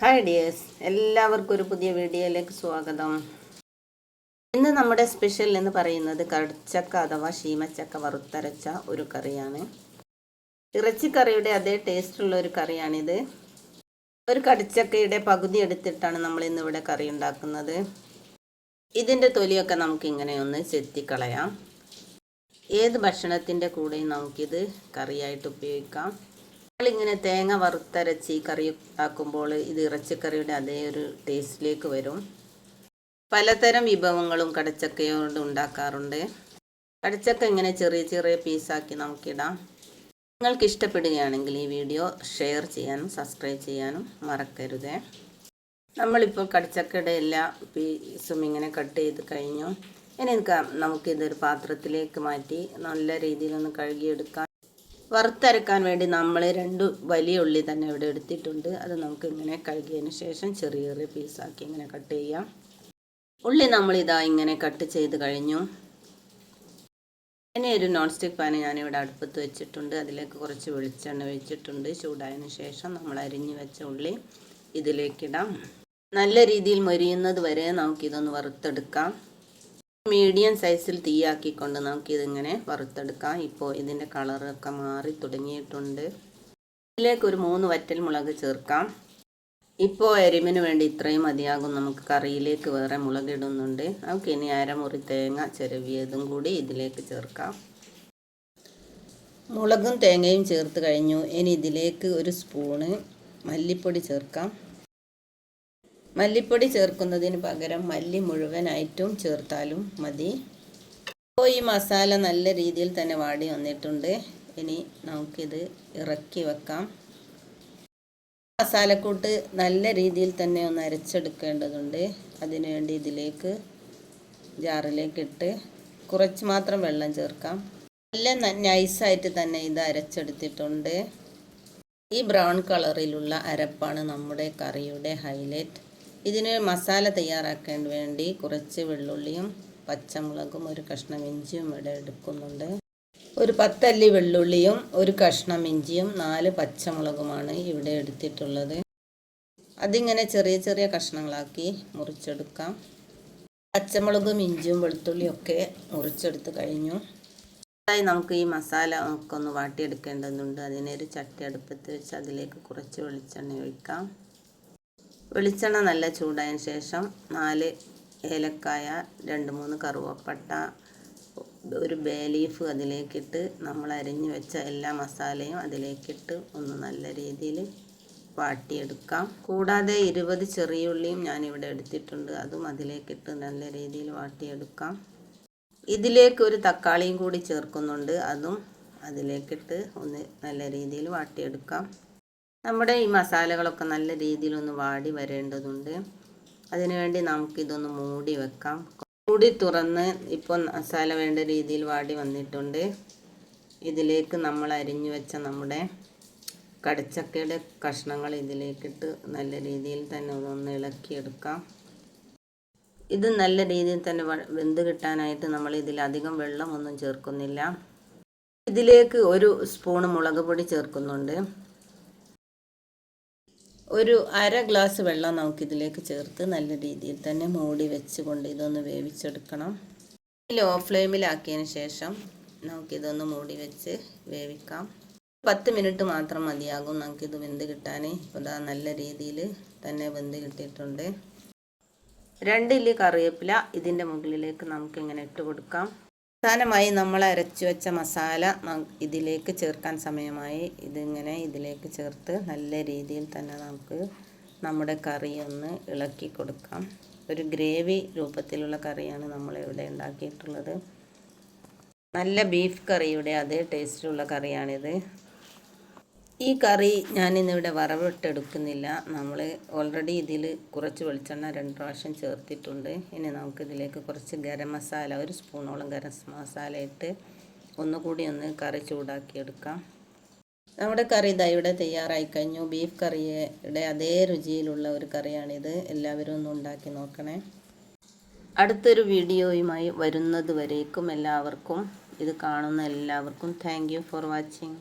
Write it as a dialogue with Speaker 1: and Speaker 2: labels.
Speaker 1: Hi dears, എല്ലാവർക്കും ഒരു പുതിയ വീഡിയോയിലേക്ക് സ്വാഗതം. ഇന്ന് നമ്മുടെ സ്പെഷ്യൽ എന്ന് പറയുന്നത് കടച്ചക്ക അഥവാ ശീമച്ചക്ക വറുത്തരച്ച ഒരു കറിയാണ്. ഇറച്ചിക്കറിയുടെ അതേ ടേസ്റ്റുള്ള ഒരു കറിയാണിത്. ഒരു കടച്ചക്കയുടെ പകുതി എടുത്തിട്ടാണ് നമ്മൾ ഇന്നിവിടെ കറി ഉണ്ടാക്കുന്നത്. ഇതിൻ്റെ തൊലിയൊക്കെ നമുക്ക് ഇങ്ങനെ ഒന്ന് ചെത്തിക്കളയാം. ഏത് ഭക്ഷണത്തിൻ്റെ കൂടെയും നമുക്കിത് കറിയായിട്ട് ഉപയോഗിക്കാം. നമ്മളിങ്ങനെ തേങ്ങ വറുത്തരച്ച് ഈ കറി ഉണ്ടാക്കുമ്പോൾ ഇത് ഇറച്ചിക്കറിയുടെ അതേ ഒരു ടേസ്റ്റിലേക്ക് വരും. പലതരം വിഭവങ്ങളും കടച്ചക്കയോട് ഉണ്ടാക്കാറുണ്ട്. കടച്ചക്ക ഇങ്ങനെ ചെറിയ ചെറിയ പീസാക്കി നമുക്കിടാം. നിങ്ങൾക്ക് ഇഷ്ടപ്പെടുകയാണെങ്കിൽ ഈ വീഡിയോ ഷെയർ ചെയ്യാനും സബ്സ്ക്രൈബ് ചെയ്യാനും മറക്കരുതേ. നമ്മളിപ്പോൾ കടച്ചക്കയുടെ എല്ലാ പീസും ഇങ്ങനെ കട്ട് ചെയ്ത് കഴിഞ്ഞു. ഇനി നമുക്കിതൊരു പാത്രത്തിലേക്ക് മാറ്റി നല്ല രീതിയിലൊന്ന് കഴുകിയെടുക്കാം. വറുത്തരക്കാൻ വേണ്ടി നമ്മൾ 2 വലിയ ഉള്ളി തന്നെ ഇവിടെ എടുത്തിട്ടുണ്ട്. അത് നമുക്ക് ഇങ്ങനെ കഴുകിയതിന് ശേഷം ചെറിയ ചെറിയ പീസാക്കി ഇങ്ങനെ കട്ട് ചെയ്യാം. ഉള്ളി നമ്മളിതാ ഇങ്ങനെ കട്ട് ചെയ്ത് കഴിഞ്ഞു. ഇനി ഒരു നോൺ സ്റ്റിക്ക് പാൻ ഞാനിവിടെ അടുപ്പത്ത് വെച്ചിട്ടുണ്ട്. അതിലേക്ക് കുറച്ച് വെളിച്ചെണ്ണ ഒഴിച്ചിട്ടുണ്ട്. ചൂടായതിന് ശേഷം നമ്മൾ അരിഞ്ഞു വെച്ച ഉള്ളി ഇതിലേക്കിടാം. നല്ല രീതിയിൽ മൊരിയുന്നത് വരെ നമുക്കിതൊന്ന് വറുത്തെടുക്കാം. മീഡിയം സൈസിൽ തീയാക്കിക്കൊണ്ട് നമുക്കിതിങ്ങനെ വറുത്തെടുക്കാം. ഇപ്പോൾ ഇതിൻ്റെ കളറൊക്കെ മാറി തുടങ്ങിയിട്ടുണ്ട്. ഇതിലേക്ക് ഒരു 3 വറ്റൽ മുളക് ചേർക്കാം. ഇപ്പോൾ എരിവിന് വേണ്ടി ഇത്രയും മതിയാകും. നമുക്ക് കറിയിലേക്ക് വേറെ മുളക് ഇടുന്നുണ്ട്. നമുക്കിനി അരമുറി തേങ്ങ ചിരവിയതും കൂടി ഇതിലേക്ക് ചേർക്കാം. മുളകും തേങ്ങയും ചേർത്ത് കഴിഞ്ഞു. ഇനി ഇതിലേക്ക് ഒരു സ്പൂണ് മല്ലിപ്പൊടി ചേർക്കാം. മല്ലിപ്പൊടി ചേർക്കുന്നതിന് പകരം മല്ലി മുഴുവനായിട്ടും ചേർത്താലും മതി. ഇപ്പോൾ ഈ മസാല നല്ല രീതിയിൽ തന്നെ വാടി വന്നിട്ടുണ്ട്. ഇനി നമുക്കിത് ഇറക്കി വെക്കാം. മസാലക്കൂട്ട് നല്ല രീതിയിൽ തന്നെ ഒന്ന് അരച്ചെടുക്കേണ്ടതുണ്ട്. അതിനുവേണ്ടി ഇതിലേക്ക് ജാറിലേക്കിട്ട് കുറച്ച് മാത്രം വെള്ളം ചേർക്കാം. നല്ല നൈസായിട്ട് തന്നെ ഇത് അരച്ചെടുത്തിട്ടുണ്ട്. ഈ ബ്രൗൺ കളറിലുള്ള അരപ്പാണ് നമ്മുടെ കറിയുടെ ഹൈലൈറ്റ്. ഇതിന് മസാല തയ്യാറാക്കാൻ വേണ്ടി കുറച്ച് വെള്ളുള്ളിയും പച്ചമുളകും ഒരു കഷ്ണം ഇഞ്ചിയും ഇവിടെ എടുക്കുന്നുണ്ട്. ഒരു 10 അല്ലി വെള്ളുള്ളിയും ഒരു കഷ്ണം ഇഞ്ചിയും 4 പച്ചമുളകുമാണ് ഇവിടെ എടുത്തിട്ടുള്ളത്. അതിങ്ങനെ ചെറിയ ചെറിയ കഷ്ണങ്ങളാക്കി മുറിച്ചെടുക്കാം. പച്ചമുളകും ഇഞ്ചിയും വെളുത്തുള്ളിയും ഒക്കെ മുറിച്ചെടുത്ത് കഴിഞ്ഞു. അതായി നമുക്ക് ഈ മസാല ഒക്കെ ഒന്ന് വാട്ടിയെടുക്കേണ്ടതുണ്ട്. അതിനൊരു ചട്ടി അടുപ്പത്ത് വെച്ച് അതിലേക്ക് കുറച്ച് വെളിച്ചെണ്ണ ഒഴിക്കാം. വെളിച്ചെണ്ണ നല്ല ചൂടായതിന് ശേഷം 4 ഏലക്കായ, 2-3 കറുവപ്പട്ട, ഒരു ബേ ലീഫ് അതിലേക്കിട്ട് നമ്മൾ അരിഞ്ഞു വെച്ച എല്ലാ മസാലയും അതിലേക്കിട്ട് ഒന്ന് നല്ല രീതിയിൽ വാട്ടിയെടുക്കാം. കൂടാതെ 20 ചെറിയുള്ളിയും ഞാനിവിടെ എടുത്തിട്ടുണ്ട്. അതും അതിലേക്കിട്ട് നല്ല രീതിയിൽ വാട്ടിയെടുക്കാം. ഇതിലേക്ക് ഒരു തക്കാളിയും കൂടി ചേർക്കുന്നുണ്ട്. അതും അതിലേക്കിട്ട് ഒന്ന് നല്ല രീതിയിൽ വാട്ടിയെടുക്കാം. നമ്മുടെ ഈ മസാലകളൊക്കെ നല്ല രീതിയിലൊന്ന് വാടി വരേണ്ടതുണ്ട്. അതിനുവേണ്ടി നമുക്കിതൊന്ന് മൂടി വെക്കാം. മൂടി തുറന്ന് ഇപ്പോൾ മസാല വേണ്ട രീതിയിൽ വാടി വന്നിട്ടുണ്ട്. ഇതിലേക്ക് നമ്മൾ അരിഞ്ഞു വെച്ച നമ്മുടെ കടച്ചക്കയുടെ കഷ്ണങ്ങൾ ഇതിലേക്കിട്ട് നല്ല രീതിയിൽ തന്നെ ഒന്ന് ഇളക്കിയെടുക്കാം. ഇത് നല്ല രീതിയിൽ തന്നെ വെന്ത് കിട്ടാനായിട്ട് നമ്മൾ ഇതിലധികം വെള്ളമൊന്നും ചേർക്കുന്നില്ല. ഇതിലേക്ക് 1 സ്പൂൺ മുളക് പൊടി ചേർക്കുന്നുണ്ട്. ഒരു 1/2 ഗ്ലാസ് വെള്ളം നമുക്കിതിലേക്ക് ചേർത്ത് നല്ല രീതിയിൽ തന്നെ മൂടി വെച്ചുകൊണ്ട് ഇതൊന്ന് വേവിച്ചെടുക്കണം. ലോ ഫ്ലെയിമിലാക്കിയതിന് ശേഷം നമുക്കിതൊന്ന് മൂടി വെച്ച് വേവിക്കാം. 10 മിനിറ്റ് മാത്രം മതിയാകും നമുക്കിത് വെന്ത് കിട്ടാൻ. ഇപ്പോൾ നല്ല രീതിയിൽ തന്നെ വെന്ത് കിട്ടിയിട്ടുണ്ട്. 2 ഇല്ലി കറിവേപ്പില ഇതിൻ്റെ മുകളിലേക്ക് നമുക്കിങ്ങനെ ഇട്ട് കൊടുക്കാം. അവസാനമായി നമ്മൾ അരച്ചു വെച്ച മസാല ഇതിലേക്ക് ചേർക്കാൻ സമയമായി. ഇതിങ്ങനെ ഇതിലേക്ക് ചേർത്ത് നല്ല രീതിയിൽ തന്നെ നമുക്ക് നമ്മുടെ കറി ഒന്ന് ഇളക്കി കൊടുക്കാം. ഒരു ഗ്രേവി രൂപത്തിലുള്ള കറിയാണ് നമ്മളിവിടെ ഉണ്ടാക്കിയിട്ടുള്ളത്. നല്ല ബീഫ് കറിയുടെ അതേ ടേസ്റ്റിലുള്ള കറിയാണിത്. ഈ കറി ഞാനിന്നിവിടെ വറവിട്ടെടുക്കുന്നില്ല. നമ്മൾ ഓൾറെഡി ഇതിൽ കുറച്ച് വെളിച്ചെണ്ണ 2 പ്രാവശ്യം ചേർത്തിട്ടുണ്ട്. ഇനി നമുക്കിതിലേക്ക് കുറച്ച് ഗരം മസാല 1 സ്പൂണോളം ഗരം മസാല ഇട്ട് ഒന്നുകൂടി ഒന്ന് കറി ചൂടാക്കിയെടുക്കാം. നമ്മുടെ കറി ഇതാ ഇവിടെ തയ്യാറായി കഴിഞ്ഞു. ബീഫ് കറിയുടെ അതേ രുചിയിലുള്ള ഒരു കറിയാണിത്. എല്ലാവരും ഒന്ന് ഉണ്ടാക്കി നോക്കണേ. അടുത്തൊരു വീഡിയോയുമായി വരുന്നത് വരേക്കും എല്ലാവർക്കും, ഇത് കാണുന്ന എല്ലാവർക്കും താങ്ക് യു ഫോർ വാച്ചിങ്.